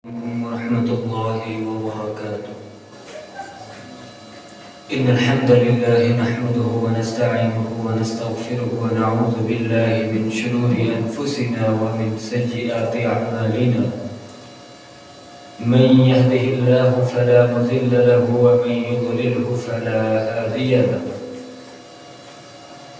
ورحمة الله وبركاته. إن الحمد لله نحمده ونستعينه ونستغفره ونعوذ بالله من شرور أنفسنا ومن سيئات أعمالنا. من يهده الله فلا مضل له ومن يضلله فلا هادي له.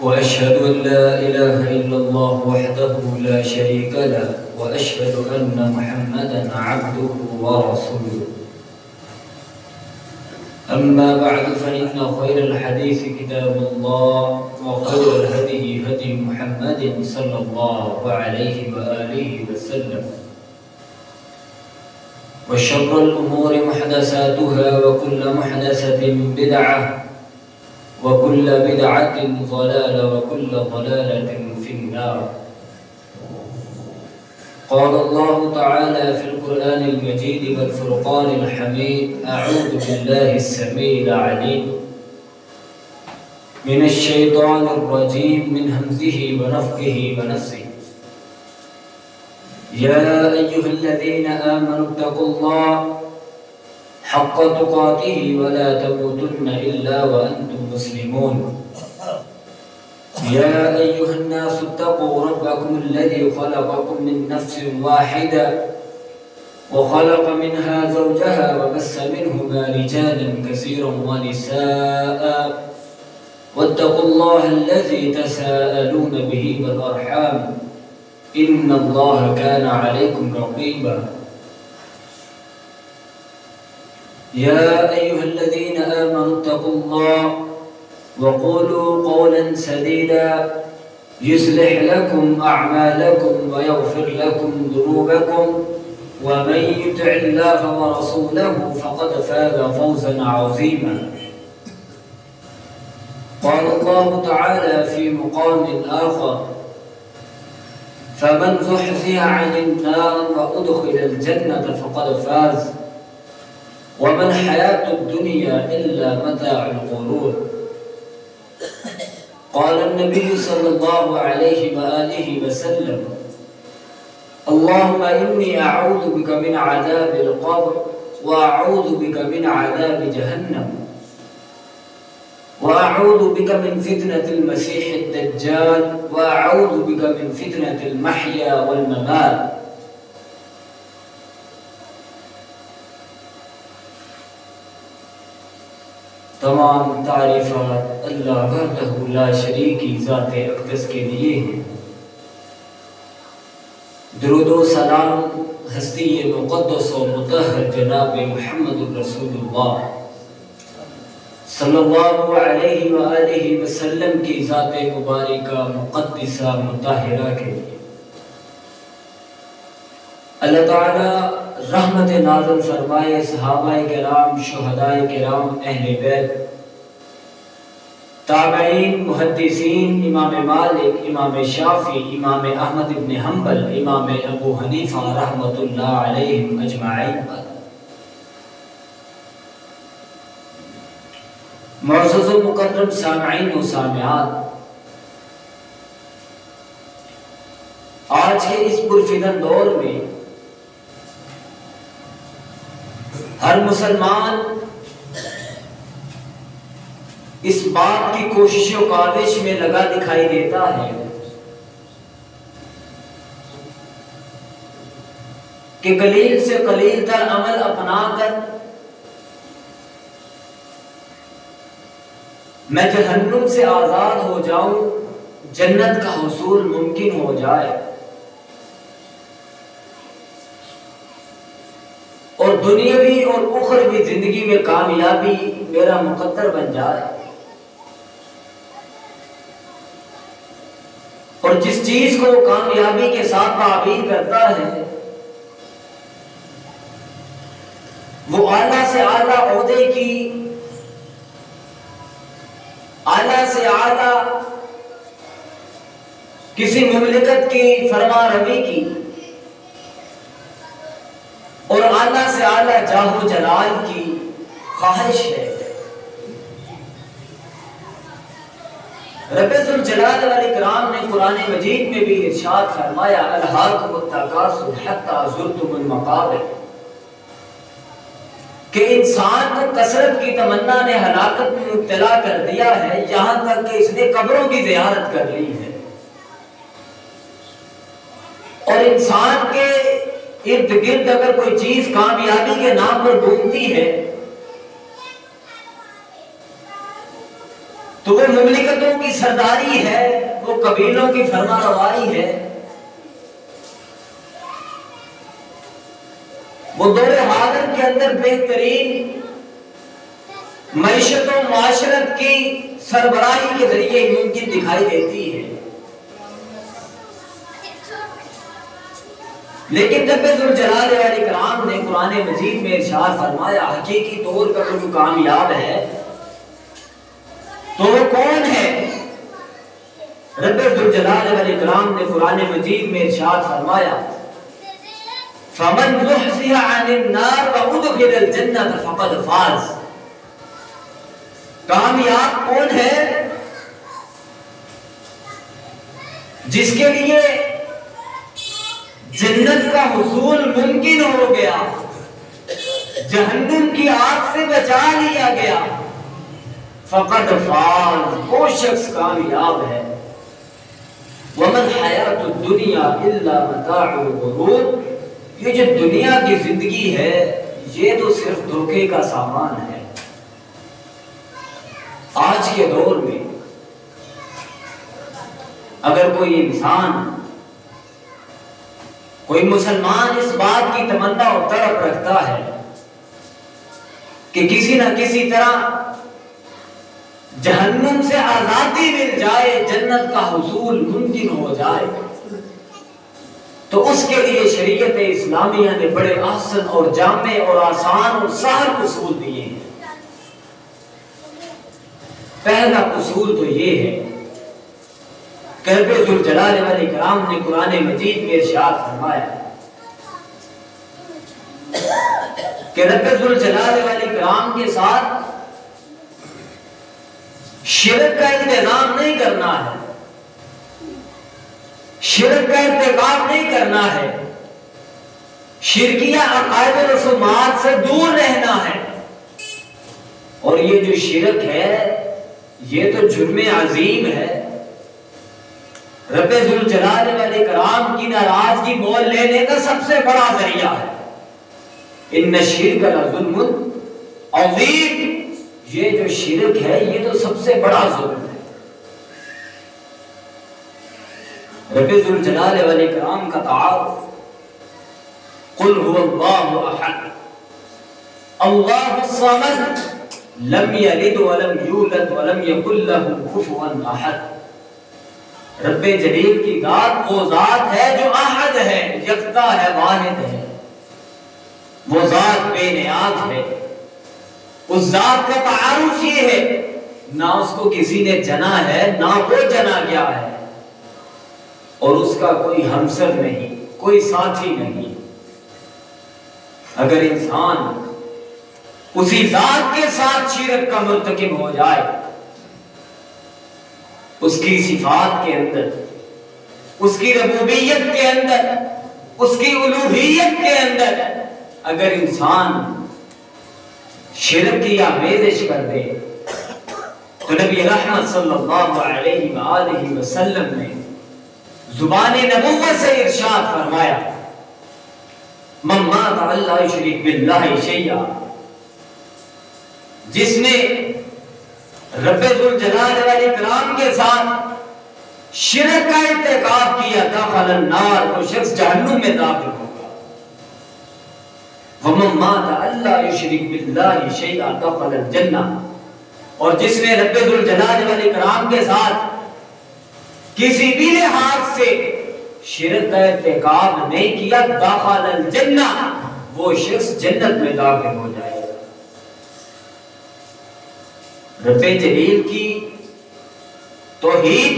وأشهد أن لا إله إلا الله وحده لا شريك له وأشهد أن محمدا عبده ورسوله. أما بعد فإن خير الحديث كتاب الله وخير الهدي هدي محمد صلى الله عليه وآله وسلم وشر الأمور محدثاتها وكل محدثة بدعة وكل بدعة ضلالة وكل ضلالة في النار. قال الله تعالى في القرآن المجيد والفرقان الحميد: أعوذ بالله السميع العليم من الشيطان الرجيم من همزه ونفخه ونفثه. يا أيها الذين آمنوا اتقوا الله حق تقاته ولا تموتن إلا وأنتم مسلمون. يا أيها الناس اتقوا ربكم الذي خلقكم من نفس واحدة وخلق منها زوجها وبث منهما رجالا كثيرا ونساء واتقوا الله الذي تساءلون به والأرحام إن الله كان عليكم رقيبا. يا أيها الذين آمنوا اتقوا الله وقولوا قولا سديدا يصلح لكم أعمالكم ويغفر لكم ذنوبكم ومن يطع الله ورسوله فقد فاز فوزا عظيما. قال الله تعالى في مقام آخر: فمن زحزح عن النار وأدخل الجنة فقد فاز وما الحياة الدنيا إلا متاع الغرور. قال النبي صلى الله عليه وآله وسلم: اللهم إني أعوذ بك من عذاب القبر وأعوذ بك من عذاب جهنم وأعوذ بك من فتنة المسيح الدجال وأعوذ بك من فتنة المحيا والممات. تمام تعریفات اللہ وحدہ لا شریک کی ذات اقدس کے لیے ہیں. درود و سلام ہستی مقدس و مطہر جناب محمد رسول اللہ صلی اللہ علیہ وآلہ وسلم کی ذات مبارکہ مقدسہ مطہرہ کے لیے اللہ تعالی رحمت نازل فرمائے صحابہ کرام، شہداء کرام، اہل بیت، تابعین، محدثین، امام مالک، امام شافعی، امام احمد بن حنبل، امام ابو حنیفہ رحمت اللہ علیہم اجمعین. معزز و مکرم سامعین و سامعات، آج کے اس پرفتن دور میں ہر مسلمان اس بات کی کوشش و کاوش میں لگا دکھائی دیتا ہے کہ قلیل سے قلیل تر عمل اپنا کر میں جہنم سے آزاد ہو جاؤں، جنت کا حصول ممکن ہو جائے اور دنیاوی اور اخروی زندگی میں کامیابی میرا مقدر بن جائے. اور جس چیز کو کامیابی کے ساتھ تعبیر کرتا ہے وہ اعلیٰ سے اعلیٰ عہدے کی، اعلیٰ سے اعلیٰ کسی مملکت کی فرما روی کی اور اعلیٰ سے اعلیٰ جاہ و جلال کی خواہش ہے. رب ذوالجلال والاکرام نے قرآن مجید میں بھی ارشاد فرمایا: الہاکم التکاثر حتی زرتم المقابر کہ انسان کو کثرت کی تمنا نے ہلاکت میں مبتلا کر دیا ہے، یہاں تک کہ اس نے قبروں کی زیارت کر لی ہے، اور انسان کے ارد گرد اگر کوئی چیز کامیابی کے نام پر گھومتی ہے تو وہ مملکتوں کی سرداری ہے، وہ قبیلوں کی فرما روائی ہے، وہ دور حاضر کے اندر بہترین معیشت و معاشرت کی سربراہی کے ذریعے ممکن دکھائی دیتی ہے۔ لیکن رب ذوالجلال والاکرام نے قرآن مجید میں ارشاد فرمایا حقیقی طور پر جو کامیاب ہے تو وہ کون ہے؟ رب ذوالجلال والاکرام نے قرآن مجید میں ارشاد فرمایا فَمَنْ زُحْزِحَ عَنِ النَّارِ وَأُدْخِلَ الْجَنَّةَ فَقَدْ فَازَ۔ کامیاب کون ہے؟ جس کے لیے جنت کا حصول ممکن ہو گیا، جہنم کی آگ سے بچا لیا گیا، فقد فاز، وہ شخص کامیاب ہے۔ وَمَا الْحَيَاةُ الدُّنْيَا إِلَّا مَتَاعُ الْغُرُورِ، یہ جو دنیا کی زندگی ہے یہ تو صرف دھوکے کا سامان ہے۔ آج کے دور میں اگر کوئی انسان، کوئی مسلمان اس بات کی تمنا اور طلب رکھتا ہے کہ کسی نہ کسی طرح جہنم سے آزادی مل جائے، جنت کا حصول ممکن ہو جائے، تو اس کے لیے شریعت اسلامیہ نے بڑے احسن اور جامع اور آسان اور سہل اصول دیے ہیں۔ پہلا اصول تو یہ ہے کہ رب ذوالجلال والاکرام نے قرآن مجید میں ارشاد فرمایا کہ رب ذوالجلال والاکرام کے ساتھ شرک کا انتظام نہیں کرنا ہے، شرک کا ارتکاب نہیں کرنا ہے، شرکیہ عقائد و رسومات سے دور رہنا ہے، اور یہ جو شرک ہے یہ تو جرم عظیم ہے، رب ذوالجلال والاکرام کی ناراضگی مول لینے کا سب سے بڑا ذریعہ ہے۔ ان الشرک لظلم عظیم، یہ جو شرک ہے یہ تو سب سے بڑا ظلم ہے۔ رب ذوالجلال والاکرام کا تعارف قل هو اللہ احد اللہ الصمد لم یلد ولم یولد ولم یکن له کفوا احد۔ رب جلیل کی ذات وہ ذات ہے جو احد ہے، یکتا ہے، واحد ہے، وہ ذات بے نیاز ہے۔ اس ذات کا تعارف یہ ہے نہ اس کو کسی نے جنا ہے نہ وہ جنا گیا ہے، اور اس کا کوئی ہمسر نہیں، کوئی ساتھی نہیں۔ اگر انسان اسی ذات کے ساتھ شرک کا مرتکب ہو جائے، اس کی صفات کے اندر، اس کی ربوبیت کے اندر، اس کی الوہیت کے اندر اگر انسان شرک کی آمیزش کر دے تو نبی رحمت صلی اللہ علیہ وآلہ وسلم نے زبان نبوت سے ارشاد فرمایا من مات لا یشرک باللہ شیئا، جس نے رب ذوالجلال والاکرام کے ساتھ شرک کا ارتکاب کیا دخل النار، وہ شخص جہنم میں داخل ہوگا۔ ومن مات لا یشرک باللہ شیئا دخل الجنہ، اور جس نے رب ذوالجلال والاکرام کے ساتھ کسی بھی لحاظ سے شرک کا ارتکاب نہیں کیا دخل الجنہ، وہ شخص جنت میں داخل ہو جائے گا۔ رب جلیل کی توحید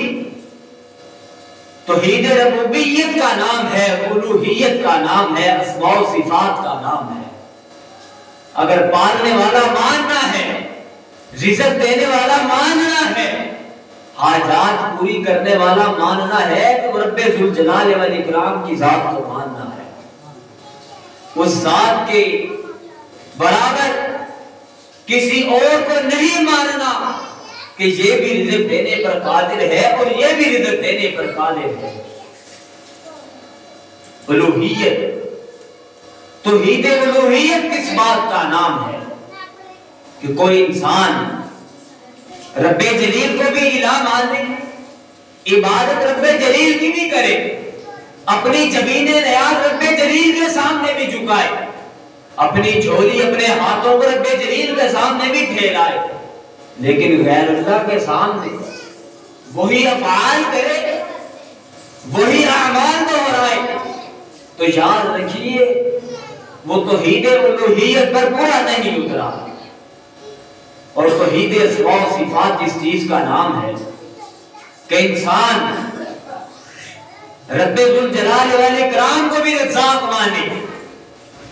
ربوبیت کا نام ہے، الوہیت کا نام ہے، اسماء و صفات کا نام ہے۔ اگر پالنے والا ماننا ہے، رزق دینے والا ماننا ہے، حاجات پوری کرنے والا ماننا ہے، تو رب ذوالجلال والاکرام کی ذات کو ماننا ہے۔ اس ذات کے برابر کسی اور کو نہیں ماننا کہ یہ بھی رزق دینے پر قادر ہے اور یہ بھی رزق دینے پر قادر ہے۔ الوہیت، توحید الوہیت کس بات کا نام ہے کہ کوئی انسان رب جلیل کو بھی الہ مانے، عبادت رب جلیل کی بھی کرے، اپنی جبین نیاز رب جلیل کے سامنے بھی جھکائے، اپنی جھولی اپنے ہاتھوں کو رب جلیل کے سامنے بھی پھیلائے، لیکن غیر اللہ کے سامنے وہی افعال کرے، وہی اعمال دہرائے، تو یاد رکھیے وہ توحید الوہیت پر پورا نہیں اترا۔ اور توحید اسماء و صفات جس چیز کا نام ہے کہ انسان رب ذوالجلال والاکرام کو بھی رزاق مانے،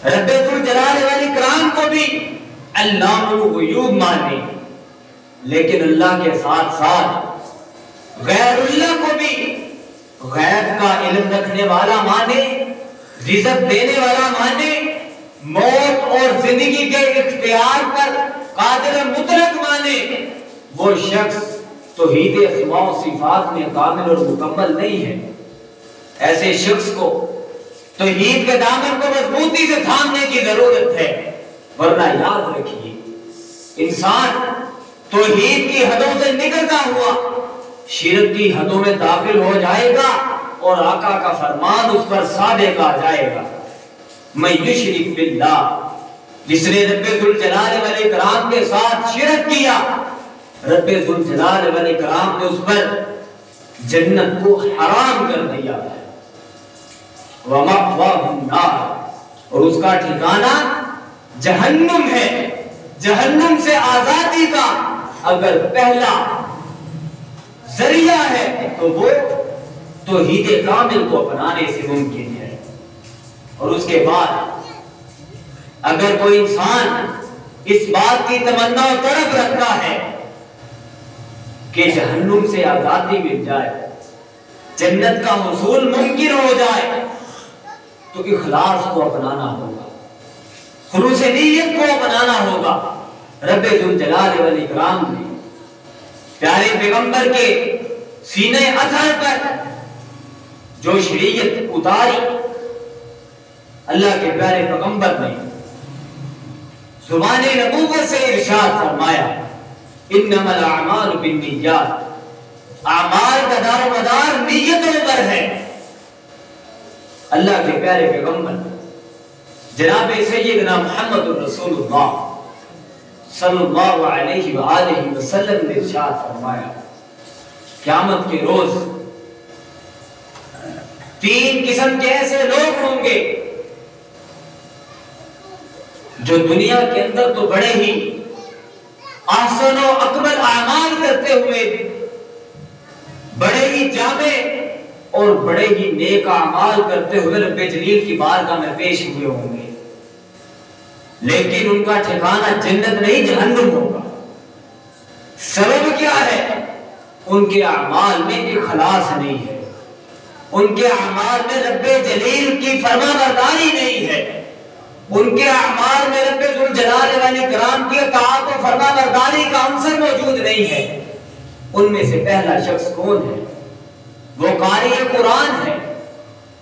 رب ذوالجلال والاکرام کو بھی علام الغیوب مانے، لیکن اللہ کے ساتھ ساتھ غیر اللہ کو بھی غیب کا علم رکھنے والا مانے، رزق دینے والا مانے، موت اور زندگی کے اختیار پر قادر مطلق مانے، وہ شخص توحید اسماء و صفات میں کامل اور مکمل نہیں ہے۔ ایسے شخص کو توحید کے دامن کو مضبوطی سے تھامنے کی ضرورت ہے، ورنہ یاد رکھیے انسان توحید کی حدوں سے نکلتا ہوا شرک کی حدوں میں داخل ہو جائے گا اور آقا کا فرمان اس پر صادق آ جائے گا۔ میں یشرک باللہ، جس نے رب ذوالجلال والاکرام کے ساتھ شرک کیا، رب ذوالجلال والاکرام نے اس پر جنت کو حرام کر دیا، وَمَأْوَاهُ النَّارُ، اور اس کا ٹھکانہ جہنم ہے۔ جہنم سے آزادی کا اگر پہلا ذریعہ ہے تو وہ توحید کامل کو اپنانے سے ممکن ہے۔ اور اس کے بعد اگر کوئی انسان اس بات کی تمنا و طلب رکھتا ہے کہ جہنم سے آزادی مل جائے، جنت کا حصول ممکن ہو جائے، تو اخلاص کو اپنانا ہوگا، خلوص نیت کو اپنانا ہوگا۔ رب ذوالجلال والاکرام نے پیارے پیغمبر کے سینے اطہر پر جو شریعت اتاری، اللہ کے پیارے پیغمبر نے زبان نبوت سے ارشاد فرمایا، انما الاعمال بالنیات، اعمال کا دار و مدار نیتوں پر ہے۔ اللہ کے پیارے پیغمبر جناب سیدنا محمد رسول اللہ صلی اللہ علیہ وآلہ وسلم نے ارشاد فرمایا، قیامت کے روز تین قسم کے ایسے لوگ ہوں گے جو دنیا کے اندر تو بڑے ہی احسن و اکمل اعمال کرتے ہوئے، بڑے ہی جامع اور بڑے ہی نیک اعمال کرتے ہوئے رب جلیل کی بارگاہ میں پیش ہوئے ہوں گے، لیکن ان کا ٹھکانہ جنت نہیں جہنم ہوگا۔ سبب کیا ہے؟ ان کے اعمال میں اخلاص نہیں ہے، ان کے اعمال میں رب جلیل کی فرما برداری نہیں ہے، ان کے اعمال میں رب ذوالجلال والاکرام کی اطاعت و فرما برداری کا عنصر موجود نہیں ہے۔ ان میں سے پہلا شخص کون ہے؟ وہ قاری قرآن ہے،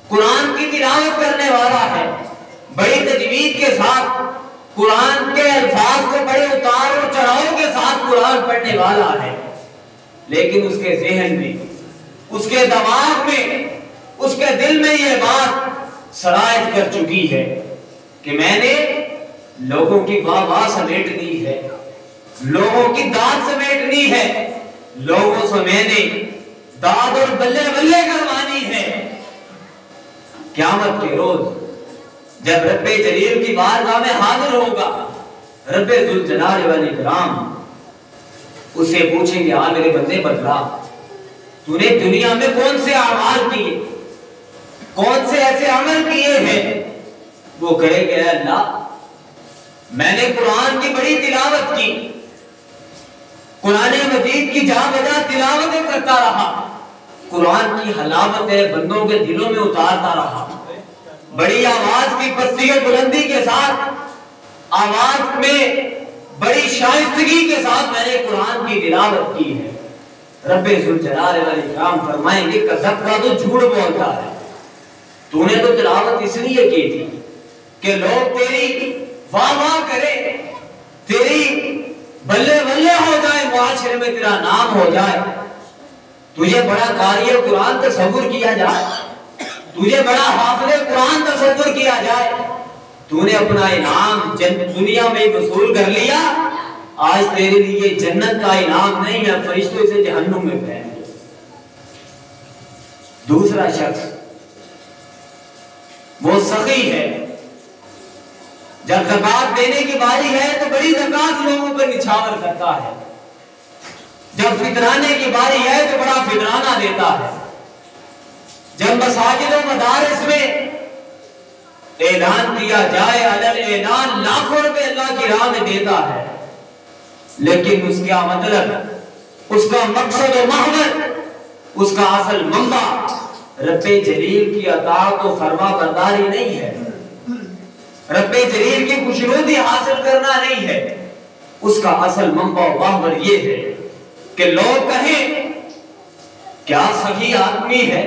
قرآن کی تلاوت کرنے والا ہے، بڑی تجوید کے ساتھ قرآن کے الفاظ کو بڑے اتار اور چڑھاؤ کے ساتھ قرآن پڑھنے والا ہے، لیکن اس کے ذہن میں، اس کے دماغ میں، اس کے دل میں یہ بات سرایت کر چکی ہے کہ میں نے لوگوں کی واہ واہ سمیٹنی ہے، لوگوں کی داد سمیٹنی ہے، لوگوں سے میں نے داد اور بلے بلے کروانی ہے۔ قیامت کے روز جب رب جلیل کی بارگاہ میں حاضر ہوگا، رب ذوالجلال والاکرام اس سے پوچھیں گے، ہاں میرے بندے بتلا، تو نے دنیا میں کون سے اعمال کیے، کون سے ایسے عمل کیے ہیں؟ وہ کہے گا، اے اللہ میں نے قرآن کی بڑی تلاوت کی، قرآن مجید کی جا بجا تلاوتیں کرتا رہا، قرآن کی حلاوتیں بندوں کے دلوں میں اتارتا رہا، بڑی آواز کی پستی و بلندی کے ساتھ آواز میں بڑی شائستگی کے ساتھ میں نے قرآن کی تلاوت کی ہے، رب ذوالجلال والاکرام فرمائیں گے کذب کا تو جھوٹ بولتا ہے، تو نے تو تلاوت اس لیے کی تھی کہ لوگ تیری واہ واہ کرے، تیری بلے بلے ہو جائے، معاشرے میں تیرا نام ہو جائے، تجھے بڑا قاری قرآن تصور کیا جائے، تجھے بڑا حافظ قرآن تصور کیا جائے، تو نے اپنا انعام دنیا میں وصول کر لیا، آج تیرے لیے جنت کا انعام نہیں ہے، فرشتوں سے جہنم میں پھینک دیا۔ دوسرا شخص وہ سخی ہے، جب زکات دینے کی باری ہے تو بڑی زکات لوگوں پر نچھاور کرتا ہے، جب فطرانے کی باری ہے تو بڑا فطرانہ دیتا ہے، جب مساجد و مدارس میں اعلان کیا جائے علل اعلان لاکھوں روپے اللہ کی راہ میں دیتا ہے، لیکن اس کا مطلب، اس کا مقصد و محور، اس کا اصل منبع رب جلیل کی اطاعت و فرما برداری نہیں ہے، رب جلیل کی خوشنودی حاصل کرنا نہیں ہے، اس کا اصل منبع و محور یہ ہے کہ لوگ کہیں کیا سخی آدمی ہے،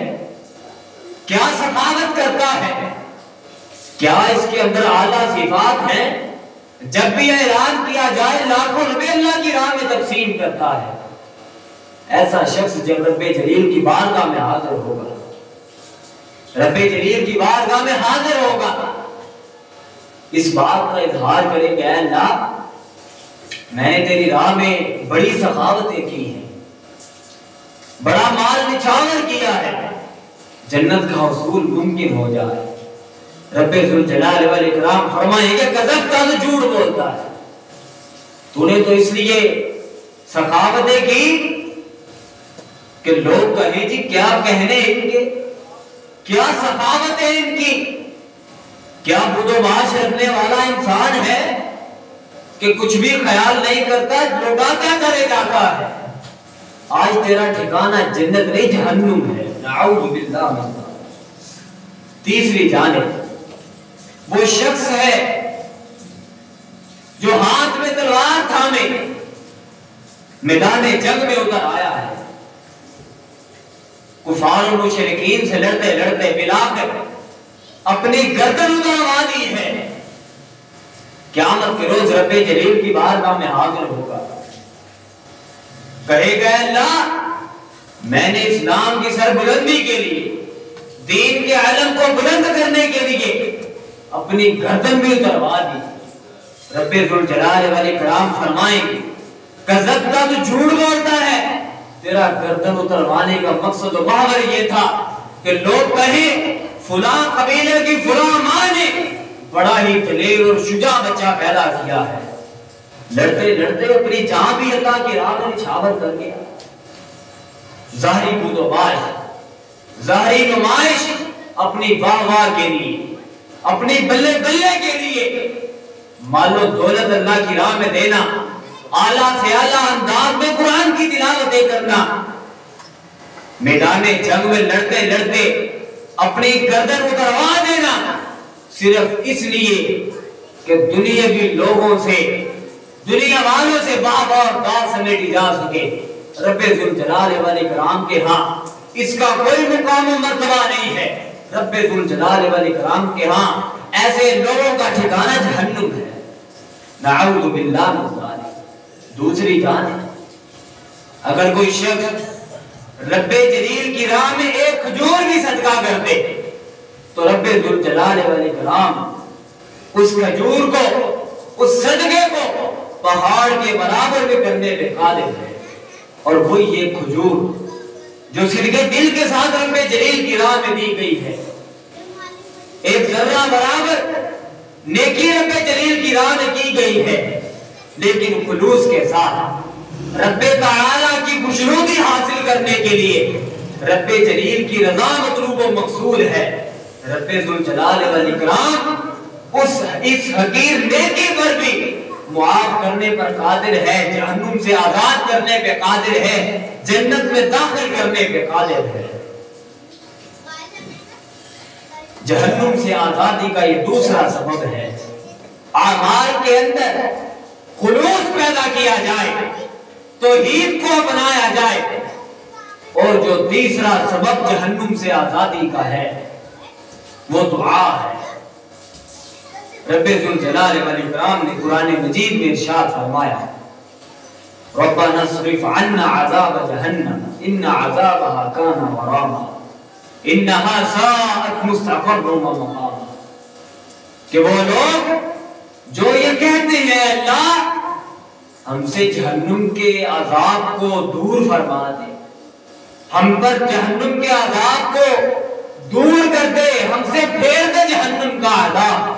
کیا سخاوت کرتا ہے، کیا اس کے اندر اعلیٰ صفات ہیں، جب بھی اعلان کیا جائے لاکھوں روپے اللہ کی راہ میں تقسیم کرتا ہے۔ ایسا شخص جب رب جلیل کی بارگاہ میں حاضر ہوگا، رب جلیل کی بارگاہ میں حاضر ہوگا، اس بات کا اظہار کرے کہ اے اللہ میں نے تیری راہ میں بڑی سخاوتیں کی ہیں، بڑا مال نچھاور کیا ہے، جنت کا حصول ممکن ہو جائے۔ رب ذوالجلال والاکرام فرمائیں گے کذب کا تو جھوٹ بولتا ہے، تو نے تو اس لیے سخاوتیں کی کہ لوگ کہیں جی کیا کہنے ان کے، کیا سخاوتیں ان کی، کیا بود و باش رکھنے والا انسان ہے کہ کچھ بھی خیال نہیں کرتا، لوٹاتا کرے جاتا ہے۔ آج تیرا ٹھکانہ جنت نہیں جہنم ہے، نعوذ باللہ من ذالک۔ تیسری جانب وہ شخص ہے جو ہاتھ میں تلوار تھامے میدان جنگ میں اتر آیا ہے، کفار و مشرکین سے لڑتے لڑتے ملا کر اپنی گردن اتروا دی ہے، قیامت کے روز رب جلیل کی بارگاہ میں حاضر ہوگا، کہے گا اللہ میں نے اسلام کی سربلندی کے لیے، دین کے علم کو بلند کرنے کے لیے اپنی گردن بھی اتروا دی۔ رب ذوالجلال والاکرام فرمائیں گے کذب کا تو جھوٹ بولتا ہے، تیرا گردن اتروانے کا مقصد و محور یہ تھا کہ لوگ کہیں فلاں قبیلے کی فلاں ماں نے بڑا ہی دلیر اور شجاع بچہ پیدا کیا ہے، لڑتے لڑتے اپنی جان بھی اللہ کی راہ میں نچھاور کر گیا۔ ظاہری بود و باش، ظاہری نمائش، اپنی واہ واہ کے لیے، اپنی بلے بلے کے لیے مال و دولت اللہ کی راہ میں دینا، اعلیٰ سے اعلیٰ انداز میں قرآن کی تلاوتیں کرنا، میدان جنگ میں لڑتے لڑتے اپنی گردن اتروا دینا، صرف اس لیے کہ دنیاوی لوگوں سے، دنیا والوں سے باب اور داد سمیٹی جا سکے۔ رب ذوالجلال والاکرام کے ہاں اس کا کوئی مقام و مرتبہ نہیں ہے، رب ذوالجلال والاکرام کے ہاں ایسے لوگوں کا ٹھکانہ جہنم ہے، نعوذ باللہ من ذالک۔ دوسری جانب اگر کوئی شخص رب جلیل کی راہ میں ایک کھجور بھی صدقہ کر دے تو رب ذوالجلال والاکرام اس کھجور کو، اس صدقے کو پہاڑ کے برابر بھی کرنے پہ قادر ہے، اور وہی یہ کھجور جو صدقے دل کے ساتھ رب جلیل کی راہ میں دی گئی ہے، ایک ذرہ برابر نیکی رب جلیل کی راہ میں کی گئی ہے، لیکن خلوص کے ساتھ رب تعالیٰ کی خوشنودی حاصل کرنے کے لیے رب جلیل کی رضا مطلوب و مقصود ہے۔ رب ذوالجلال والاکرام اس حقیر نیکی پر بھی معاف کرنے پر قادر ہے، جہنم سے آزاد کرنے پہ قادر ہے، جنت میں داخل کرنے پہ قادر ہے۔ جہنم سے آزادی کا یہ دوسرا سبب ہے، اعمال کے اندر خلوص پیدا کیا جائے، توحید کو اپنایا جائے، اور جو تیسرا سبب جہنم سے آزادی کا ہے وہ دعا ہے۔ رب ذوالجلال والاکرام نے قرآن مجید میں ارشاد فرمایا ربنا اصرف عنا عذاب جہنم ان عذابها کان غراما انها ساءت مستقرا ومقاما، کہ وہ لوگ جو یہ کہتے ہیں اللہ ہم سے جہنم کے عذاب کو دور فرما دے، ہم پر جہنم کے عذاب کو دور کر دے، ہم سے پھیر دے جہنم کا عذاب،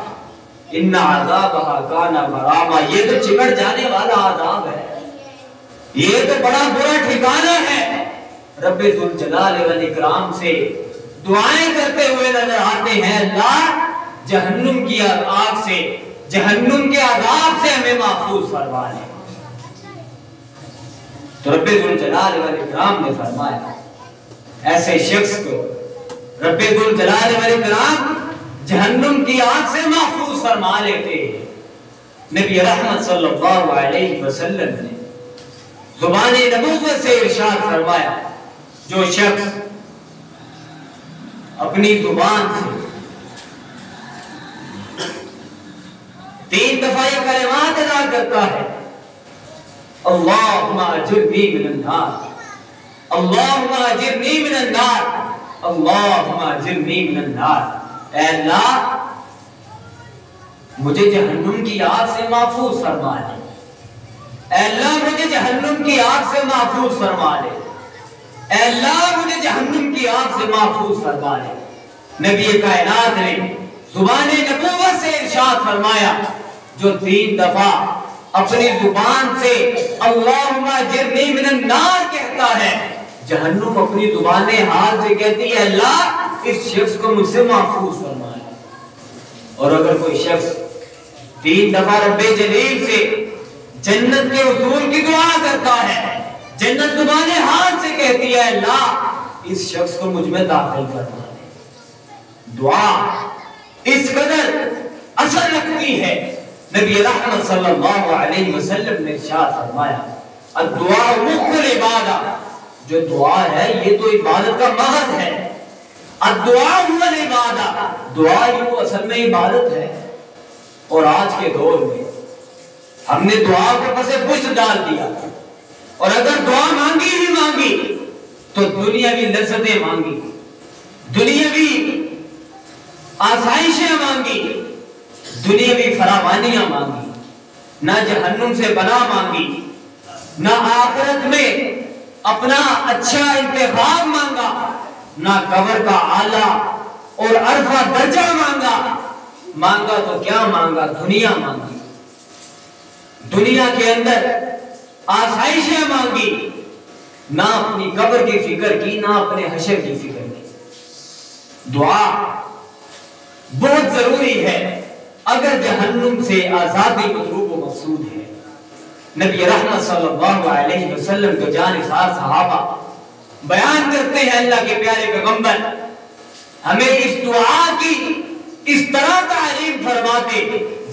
ان عذابها کان غراما، یہ تو چمٹ جانے والا عذاب ہے، یہ تو بڑا برا ٹھکانہ ہے۔ رب ذوالجلال والاکرام سے دعائیں کرتے ہوئے نظر آتے ہیں اللہ جہنم کی آگ سے، جہنم کے عذاب سے ہمیں محفوظ فرما لے۔ تو رب ذوالجلال والاکرام نے فرمایا ایسے شخص کو رب ذوالجلال والاکرام جہنم کی آگ سے محفوظ فرما لیتے ہیں۔ نبی رحمت صلی اللہ علیہ وسلم نے زبان نبوت سے ارشاد فرمایا جو شخص اپنی زبان سے 3 دفعہ یہ کلمات ادا کرتا ہے اللہم اجرنی من النار، اللہم اجرنی من النار، اللہم اجرنی من النار، اے اللہ مجھے جہنم کی آگ سے محفوظ فرما لے، اے اللہ مجھے جہنم کی آگ سے محفوظ فرما لے، اے اللہ مجھے جہنم کی آگ سے محفوظ فرما لے۔ نبی کائنات نے زبان نبوت سے ارشاد فرمایا جو 3 دفعہ اپنی زبان سے اللہم اجرنی من النار کہتا ہے، جہنم اپنی زبان حال سے کہتی ہے اللہ اس شخص کو مجھ سے محفوظ فرما لے۔ اور اگر کوئی شخص 3 دفعہ رب جلیل سے جنت کے حصول کی دعا کرتا ہے، جنت زبان حال سے کہتی ہے اللہ اس شخص کو مجھ میں داخل فرما دے۔ دعا اس قدر اثر رکھتی ہے، نبی رحمت صلی اللہ علیہ وسلم نے ارشاد فرمایا الدعاء مخ العبادہ، جو دعا ہے یہ تو عبادت کا مغز ہے، الدعاء هو العبادہ، دعا ہی وہ اصل میں عبادت ہے۔ اور آج کے دور میں ہم نے دعا کو پس پشت ڈال دیا، اور اگر دعا مانگی ہی مانگی تو دنیاوی لذتیں مانگی، دنیاوی آسائشیں مانگی، دنیاوی فراوانیاں مانگی، نہ جہنم سے پناہ مانگی، نہ آخرت میں اپنا اچھا انتخاب مانگا، نہ قبر کا اعلیٰ اور عرفہ درجہ مانگا، مانگا تو کیا مانگا، دنیا مانگی، دنیا کے اندر آسائشیں مانگی، نہ اپنی قبر کی فکر کی، نہ اپنے حشر کی فکر کی۔ دعا بہت ضروری ہے اگر جہنم سے آزادی مطلوب و مقصود ہے۔ نبی رحمت صلی اللہ علیہ وسلم کے جانثار صحابہ بیان کرتے ہیں اللہ کے پیارے پیغمبر ہمیں اس دعا کی اس طرح تعلیم فرماتے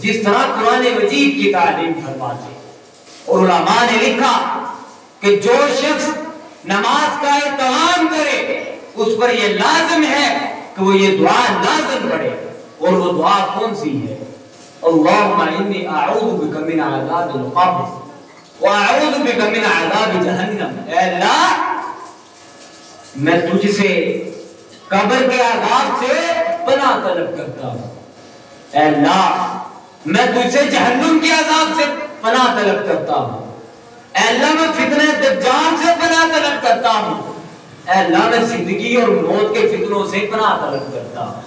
جس طرح قرآن مجید کی تعلیم فرماتے، اور علماء نے لکھا کہ جو شخص نماز کا اہتمام کرے اس پر یہ لازم ہے کہ وہ یہ دعا لازم پڑھے، اور وہ دعا کون سی ہے؟ اللہم انی اعوذ بک من عذاب القبر واعوذ بک من عذاب جہنم، اے اللہ میں تجھ سے قبر کے عذاب سے پناہ طلب کرتا ہوں، اے اللہ میں تجھ سے جہنم کے عذاب سے پناہ طلب کرتا ہوں، اے اللہ میں فتنہ دجال سے پناہ طلب کرتا ہوں، اے اللہ میں زندگی اور موت کے فتنوں سے پناہ طلب کرتا ہوں۔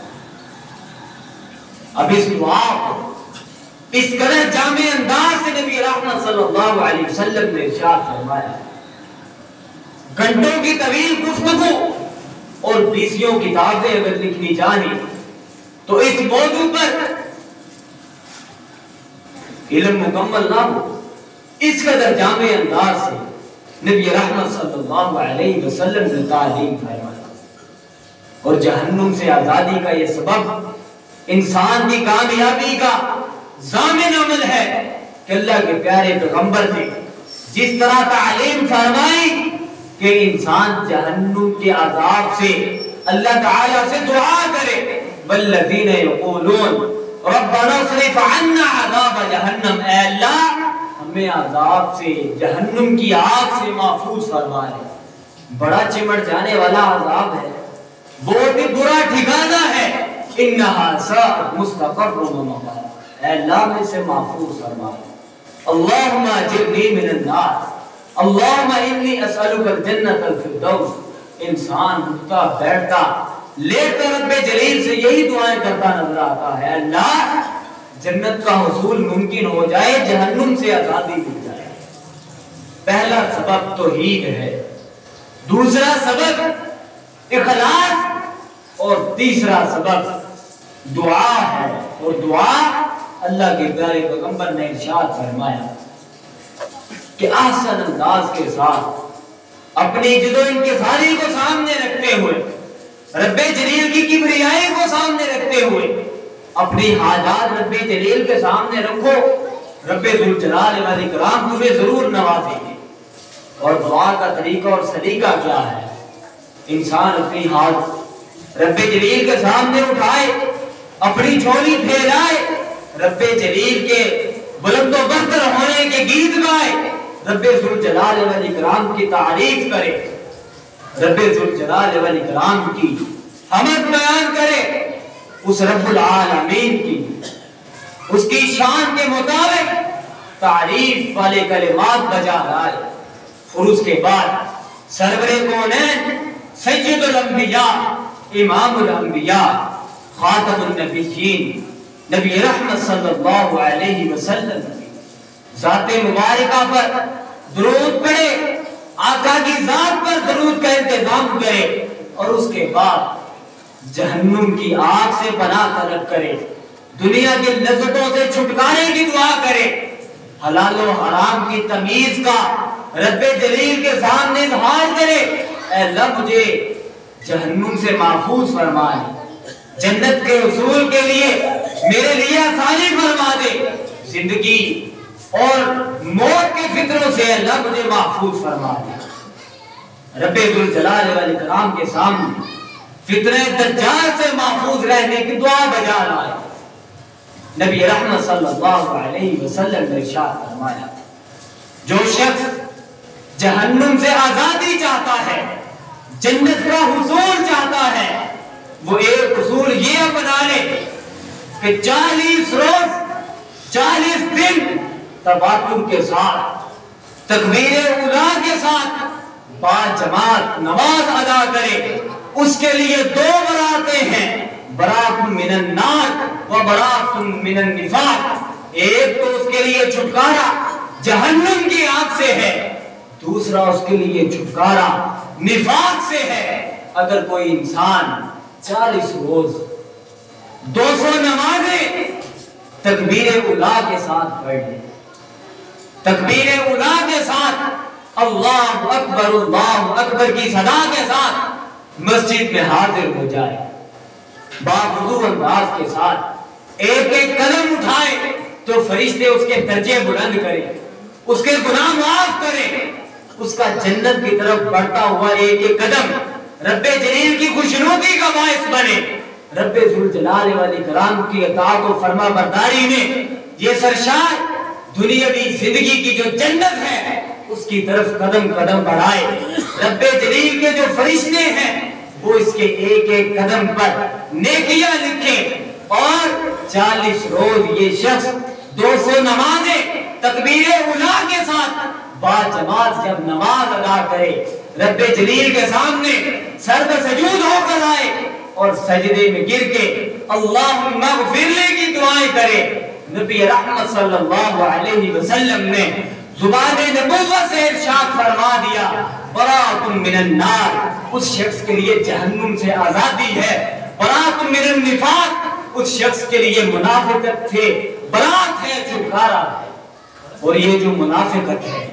اب اس دعا کو اس قدر جامع انداز سے نبی رحمت صلی اللہ علیہ وسلم نے ارشاد فرمایا، گھنٹوں کی طویل گفتگو اور 20 کتابیں اگر لکھنی چاہیں تو اس موضوع پر علم مکمل نہ ہو، اس قدر جامع انداز سے نبی رحمت صلی اللہ علیہ وسلم نے تعلیم فرمایا۔ اور جہنم سے آزادی کا یہ سبب انسان کی کامیابی کا ضامن عمل ہے کہ اللہ کے پیارے پیغمبر نے جس طرح تعلیم فرمائی کہ انسان جہنم کے عذاب سے اللہ تعالیٰ سے دعا کرے، والذین یقولون ربنا اصرف عنا عذاب جہنم، اے اللہ ہمیں عذاب سے، جہنم کی آگ سے محفوظ فرما لے۔ بڑا چمٹ جانے والا عذاب ہے، بہت ہی برا ٹھکانہ ہے، انہا ساءت مستقر و مقام، اے اللہ میں سے محفوظ فرما لے۔ اللہم اجرنی من النار، اللہم انی اسألک الجنت الفردوس۔ انسان اٹھتا بیٹھتا لیٹ کر رب جلیل سے یہی دعائیں کرتا نظر آتا ہے، اللہ جنت کا حصول ممکن ہو جائے، جہنم سے آزادی مل جائے۔ پہلا سبب توحید ہے، دوسرا سبب اخلاص، اور تیسرا سبب دعا ہے۔ اور دعا اللہ کے پیارے پیغمبر نے ارشاد فرمایا کہ احسن انداز کے ساتھ اپنی جد و انکساری کو سامنے رکھتے ہوئے، رب جلیل کی کبریائی کو سامنے رکھتے ہوئے اپنی حاجات رب جلیل کے سامنے رکھو، رب ذوالجلال والاکرام تمہیں ضرور نوازیں گے۔ اور دعا کا طریقہ اور سلیقہ کیا ہے؟ انسان اپنی ہاتھ رب جلیل کے سامنے اٹھائے، اپنی جھولی پھیلائے، رب جلیل کے بلند و برتر ہونے کے گیت گائے، رب ذوالجلال والاکرام کی تعریف کرے، رب ذوالجلال والاکرام کی حمد بیان کرے، اس رب العالمین کی اس کی شان کے مطابق تعریف والے کلمات بجا لائے۔ اور اس کے بعد سرور کونین، سید الانبیاء، امام الانبیاء، خاتم النبیین، نبی رحمت صلی اللہ علیہ وسلم ذات مبارکہ پر درود پڑھے، آقا کی ذات پر درود کا انتظام کرے، اور اس کے بعد جہنم کی آگ سے پناہ طلب کرے، دنیا کی لذتوں سے چھٹکارے کی دعا کرے، حلال و حرام کی تمیز کا رب جلیل کے سامنے اظہار کرے، اے اللہ مجھے جہنم سے محفوظ فرما دے، جنت کے حصول کے لیے میرے لیے آسانی فرما دے، زندگی اور موت کے فتنوں سے اللہ مجھے محفوظ فرما دے۔ رب ذوالجلال والاکرام کے سامنے فتنہ دجال سے محفوظ رہنے کی دعا بجا لائے۔ نبی رحمت صلی اللہ علیہ وسلم نے ارشاد فرمایا، جو شخص جہنم سے آزادی چاہتا ہے، جنت کا حصول چاہتا ہے، وہ ایک حصول یہ اپنا لے کہ 40 روز 40 دن تباتر کے ساتھ تکبیر اولا کے ساتھ با جماعت نماز ادا کرے۔ اس کے لیے 2 براتیں ہیں، برات من النار و برات من النفاق۔ ایک تو اس کے لیے چھٹکارا جہنم کی آگ سے ہے، دوسرا اس کے لیے چھٹکارا نفاق سے ہے۔ اگر کوئی انسان 40 روز 200 نمازیں تکبیر اولا کے ساتھ پڑھ لے، تکبیر اولا کے ساتھ اللہ اکبر کی صدا کے ساتھ مسجد میں حاضر ہو جائے، باوضو انداز کے ساتھ ایک ایک قدم اٹھائے تو فرشتے اس کے درجے بلند کریں، اس کے گناہ معاف کریں، اس کا جنت کی طرف بڑھتا ہوا ایک ایک قدم رب جلیل کی خوشنودی کا باعث بنے۔ رب ذوالجلال والاکرام کی اطاعت و فرما برداری میں یہ سرشار دنیاوی زندگی کی جو جنت ہے اس کی طرف قدم قدم بڑھائے۔ رب جلیل کے جو فرشتے ہیں وہ اس کے ایک ایک قدم پر نیکیاں لکھیں، اور 40 روز یہ شخص 200 نمازیں تکبیر اولا کے ساتھ با جماعت جب نماز ادا کرے، رب جلیل کے سامنے سر پہ سجود ہو کر آئے اور سجدے میں گر کے اللہم اغفر لے کی دعائیں کرے، نبی رحمت صلی اللہ علیہ وسلم نے زبان نبوت سے ارشاد فرما دیا، برات من النار، اس شخص کے لیے جہنم سے آزادی ہے، برات من النفاق، اس شخص کے لیے منافقت سے برات ہے، چھٹکارا ہے۔ اور یہ جو منافقت ہے،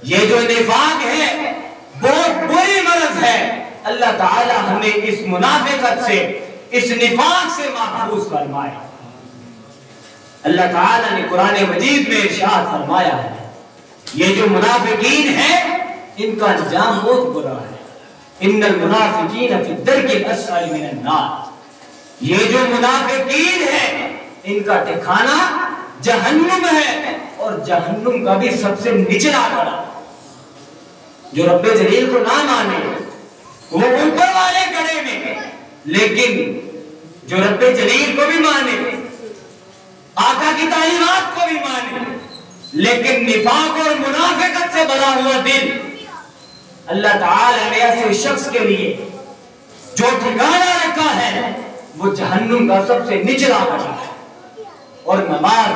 یہ جو نفاق ہے، بہت بری مرض ہے۔ اللہ تعالی ہمیں اس منافقت سے، اس نفاق سے محفوظ فرمائے۔ اللہ تعالیٰ نے قرآن مجید میں ارشاد فرمایا ہے یہ جو منافقین ہیں ان کا انجام بہت برا ہے، ان المنافقین فی الدرک الاسفل من النار، یہ جو منافقین ہیں ان کا ٹھکانہ جہنم ہے، اور جہنم کا بھی سب سے نچلا پڑا۔ جو رب جلیل کو نہ مانے وہ اوپر والے کڑے میں، لیکن جو رب جلیل کو بھی مانے، آقا کی تعلیمات کو بھی مانے، لیکن نفاق اور منافقت سے بھرا ہوا دل، اللہ تعالیٰ نے ایسے شخص کے لیے جو ٹھکانہ رکھا ہے وہ جہنم کا سب سے نچلا پڑا ہے۔ اور نماز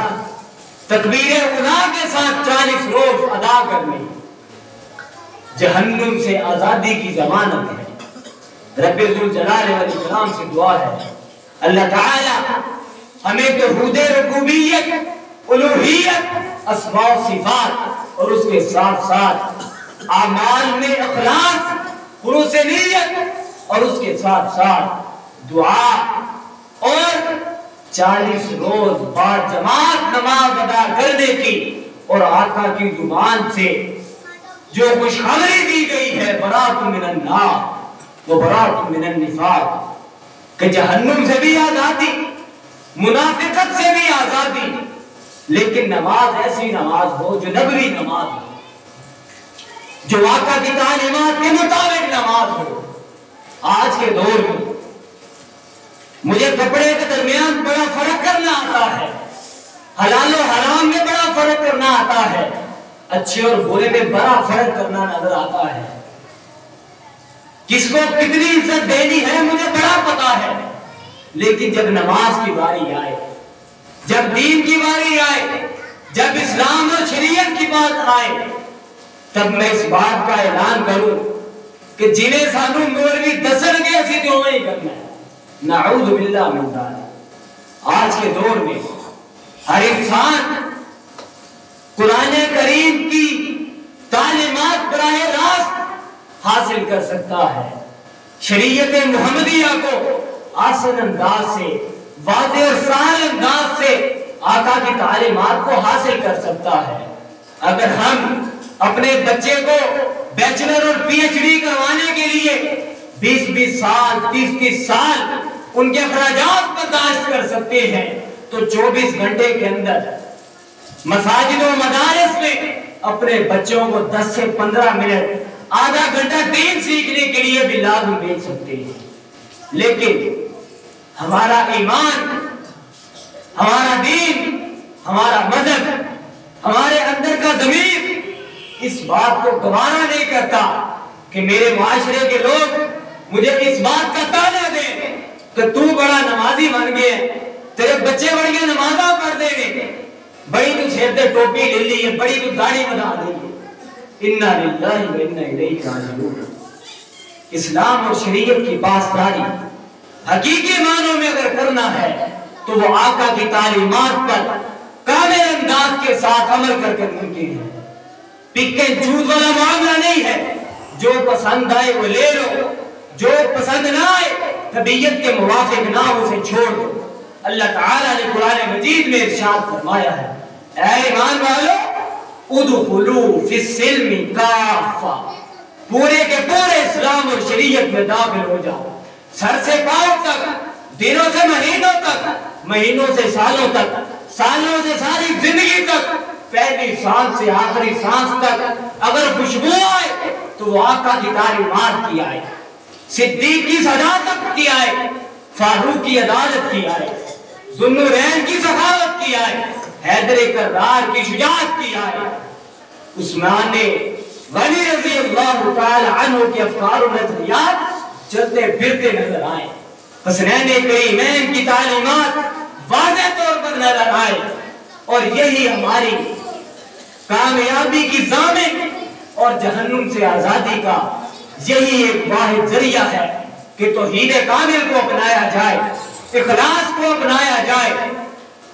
تکبیر اولیٰ کے ساتھ 40 روز ادا کرنے جہنم سے آزادی کی ضمانت ہے۔ رب ذوالجلال والاکرام سے دعا ہے اللہ تعالی ہمیں توحید ربوبیت، الوہیت، اسماء و صفات اور اس کے ساتھ ساتھ اعمال میں اخلاص، خلوص نیت اور اس کے ساتھ ساتھ دعا اور 40 روز بعد جماعت نماز ادا کرنے کی اور آقا کی زبان سے جو خوشخبری دی گئی ہے برات من النار و برات من النفاق، کہ جہنم سے بھی آزادی، منافقت سے بھی آزادی، لیکن نماز ایسی نماز ہو جو نبوی نماز ہو، جو آقا کی تعلیمات کے مطابق نماز ہو۔ آج کے دور میں مجھے کپڑے کے درمیان بڑا فرق کرنا آتا ہے، حلال و حرام میں بڑا فرق کرنا آتا ہے، اچھے اور برے میں بڑا فرق کرنا نظر آتا ہے، کس کو کتنی عزت دینی ہے مجھے بڑا پتا ہے، لیکن جب نماز کی باری آئے، جب دین کی باری آئے، جب اسلام اور شریعت کی بات آئے، تب میں اس بات کا اعلان کروں کہ جنہیں سانو مولوی دسن کے اسی تو ہی کرنا ہے، نعوذ باللہ من ذالک۔ آج کے دور میں ہر انسان قرآن کریم کی تعلیمات براہ راست حاصل کر سکتا ہے، شریعت محمدیہ کو آسان انداز سے، واضح اور سہل انداز سے آقا کی تعلیمات کو حاصل کر سکتا ہے۔ اگر ہم اپنے بچے کو بیچلر اور پی ایچ ڈی کروانے کے لیے 20 سال، 30 سال ان کے اخراجات برداشت کر سکتے ہیں تو 24 گھنٹے کے اندر مساجد و مدارس میں اپنے بچوں کو 10 سے 15 منٹ، آدھا گھنٹہ دین سیکھنے کے لیے بھی لازم بھیج سکتے ہیں۔ لیکن ہمارا ایمان، ہمارا دین، ہمارا مذہب، ہمارے اندر کا ضمیر اس بات کو گوارا نہیں کرتا کہ میرے معاشرے کے لوگ مجھے اس بات کا طعنہ دیں کہ تو بڑا نمازی بن گئے، تیرے بچے بڑی نمازاں پڑھ دے گے، بڑی تو سر تے ٹوپی لے لی ہے، بڑی تو داڑھی بنا دی ہے۔ انا للہ و انا الیہ راجعون۔ اسلام اور شریعت کی پاسداری حقیقی معنوں میں اگر کرنا ہے تو وہ آقا کی تعلیمات پر کامل انداز کے ساتھ عمل کر کے ممکن ہے۔ پک اینڈ چوز والا معاملہ نہیں ہے، جو پسند آئے وہ لے لو، جو پسند نہ آئے طبیعت کے موافق نہ اسے چھوڑ دو۔ اللہ تعالیٰ نے قرآن مجید میں ارشاد فرمایا ہے، اے ایمان والو ادخلوا فی السلم کافہ، پورے کے پورے اسلام اور شریعت میں داخل ہو جاؤ، سر سے پاؤں تک، دنوں سے مہینوں تک، مہینوں سے سالوں تک، سالوں سے ساری زندگی تک، پہلی سانس سے آخری سانس تک اگر خوشبو آئے تو وہ آقا کی تعلیمات کی آئے، صدیق کی صداقت کی آئے، فاروق کی عدالت کی آئے، ذوالنورین کی سخاوت کی آئے، حیدر کرار کی شجاعت کی آئے، عثمان غنی رضی اللہ تعالی عنہ کے افکار و نظریات چلتے پھرتے نظر آئے، حسنین کریمین کی تعلیمات واضح طور پر نظر آئے، اور یہی ہماری کامیابی کی ضامن اور جہنم سے آزادی کا یہی ایک واحد ذریعہ ہے کہ توحید کامل کو اپنایا جائے، اخلاص کو اپنایا جائے،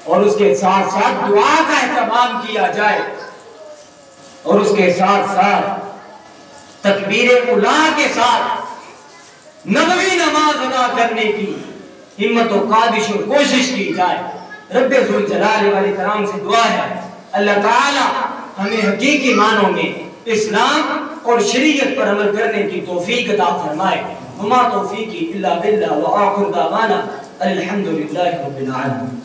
اور اس کے ساتھ ساتھ دعا کا اہتمام کیا جائے، اور اس کے ساتھ ساتھ تکبیر اولیٰ کے ساتھ نبوی نماز ادا کرنے کی ہمت و کاوش اور کوشش کی جائے۔ رب ذوالجلال والاکرام سے دعا ہے اللہ تعالی ہمیں حقیقی معنوں میں اسلام اور شریعت پر عمل کرنے کی توفیق عطا فرمائے. وما توفیقی الا باللہ وآخر دعوانا الحمدللہ رب العالمین.